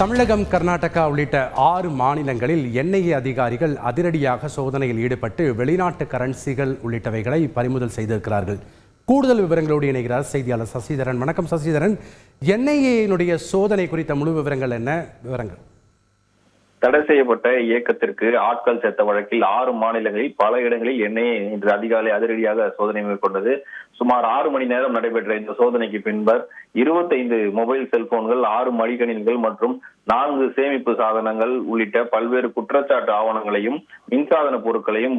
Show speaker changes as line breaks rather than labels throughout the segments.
தமிழகம், கர்நாடகா உள்ளிட்ட 6 மாநிலங்களில் என்ஐஏ அதிகாரிகள் அதிரடியாக சோதனையில் ஈடுபட்டு வெளிநாட்டு கரன்சிகள் உள்ளிட்டவைகளை பறிமுதல் செய்திருக்கிறார்கள். கூடுதல் விவரங்களோடு இணைகிறார் செய்தியாளர் சசிதரன். வணக்கம் சசிதரன். என்ஐஏனுடைய சோதனை குறித்த முழு விவரங்கள் என்ன? விவரங்கள்.
தடை செய்யப்பட்ட இயக்கத்திற்கு ஆட்கள் சேர்த்த வழக்கில் 6 மாநிலங்களில் பல இடங்களில் என்ஐஏ இன்று அதிகாலை அதிரடியாக சோதனை மேற்கொண்டது. சுமார் 6 மணி நேரம் நடைபெற்ற இந்த சோதனைக்கு பின்பர் 25 மொபைல் செல்போன்கள், 6 மடிக்கணினிகள் மற்றும் 4 சேமிப்பு சாதனங்கள் உள்ளிட்ட பல்வேறு குற்றச்சாட்டு ஆவணங்களையும் மின்சாதன பொருட்களையும்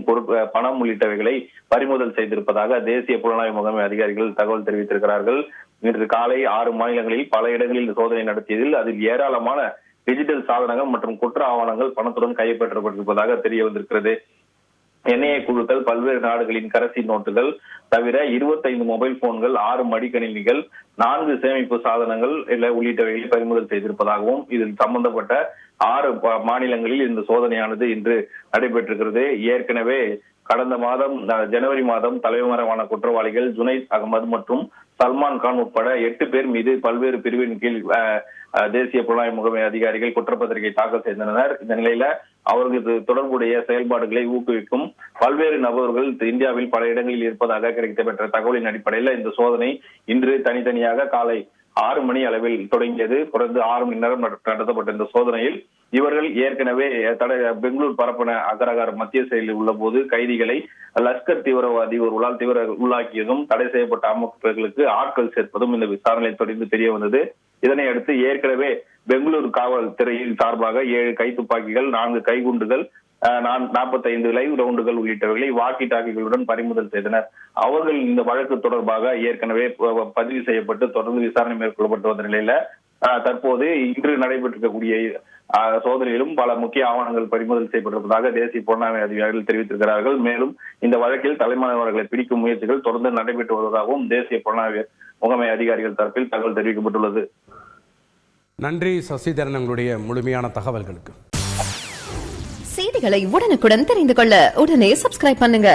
பணம் உள்ளிட்டவைகளை பறிமுதல் செய்திருப்பதாக தேசிய புலனாய்வு முகமை அதிகாரிகள் தகவல் தெரிவித்திருக்கிறார்கள். இன்று காலை 6 மாநிலங்களில் பல இடங்களில் சோதனை நடத்தியதில் அதில் ஏராளமான டிஜிட்டல் சாதனங்கள் மற்றும் குற்ற ஆவணங்கள் பணத்துடன் கைப்பற்றப்பட்டிருப்பதாக தெரிய வந்திருக்கிறது. என்ஐஏ குழுக்கள் பல்வேறு நாடுகளின் கரன்சி நோட்டுகள் தவிர 25 மொபைல் போன்கள், 6 மடிக்கணினிகள், 4 சேமிப்பு சாதனங்கள் உள்ளிட்டவைகளை பறிமுதல் செய்திருப்பதாகவும் இதில் சம்பந்தப்பட்ட 6 மாநிலங்களில் இந்த சோதனையானது இன்று நடைபெற்றிருக்கிறது. ஏற்கனவே கடந்த மாதம் ஜனவரி மாதம் தலைமறைவான குற்றவாளிகள் ஜுனைத் அகமது மற்றும் சல்மான் கான் உட்பட 8 பேர் மீது பல்வேறு பிரிவின் கீழ் தேசிய புலனாய்வு முகமை அதிகாரிகள் குற்றப்பத்திரிகை தாக்கல் செய்தனர். இந்த நிலையில அவர்களுக்கு தொடர்புடைய செயல்பாடுகளை ஊக்குவிக்கும் பல்வேறு நபர்கள் இந்தியாவில் பல இடங்களில் இருப்பதாக கிடைக்கப்பெற்ற தகவலின் அடிப்படையில் இந்த சோதனை இன்று தனித்தனியாக காலை 6 மணி அளவில் தொடங்கியது. தொடர்ந்து 6 மணி நேரம் நடத்தப்பட்ட இந்த சோதனையில் இவர்கள் ஏற்கனவே பெங்களூர் பரப்பன அகரகார மத்திய செயலில் உள்ள போது கைதிகளை லஷ்கர் தீவிரவாதி ஒருவரால் உள்ளாக்கியதும், தடை செய்யப்பட்ட அமைப்புகளுக்கு ஆட்கள் சேர்ப்பதும் இந்த விசாரணையில் தொடர்ந்து தெரிய வந்தது. இதனை அடுத்து ஏற்கனவே பெங்களூரு காவல்துறையின் சார்பாக 7 கைத்துப்பாக்கிகள், 4 கைகுண்டுகள், 45 லைவ் ரவுண்டுகள் உள்ளிட்டவைகளை வாக்கி டாக்கிகளுடன் பறிமுதல் செய்தனர். அவர்கள் இந்த வழக்கு தொடர்பாக ஏற்கனவே பதிவு செய்யப்பட்டு தொடர்ந்து விசாரணை மேற்கொள்ளப்பட்டு வந்த நிலையில தற்போது இன்று நடைபெற்றிருக்கக்கூடிய சோதனையிலும் பல முக்கிய ஆவணங்கள் பறிமுதல் செய்யப்பட்டிருப்பதாக தேசிய புலனாய்வு அதிகாரிகள் தெரிவித்திருக்கிறார்கள். மேலும் இந்த வழக்கில் தலைமறைவாளர்களை பிடிக்கும் முயற்சிகள் தொடர்ந்து நடைபெற்று வருவதாகவும் தேசிய புலனாய்வு முகமை அதிகாரிகள் தரப்பில் தகவல் தெரிவிக்கப்பட்டுள்ளது.
நன்றி சசிதரன், உங்களுடைய முழுமையான தகவல்களுக்கு.
செய்திகளை உடனுக்குடன் தெரிந்து கொள்ள உடனே சப்ஸ்கிரைப் பண்ணுங்க.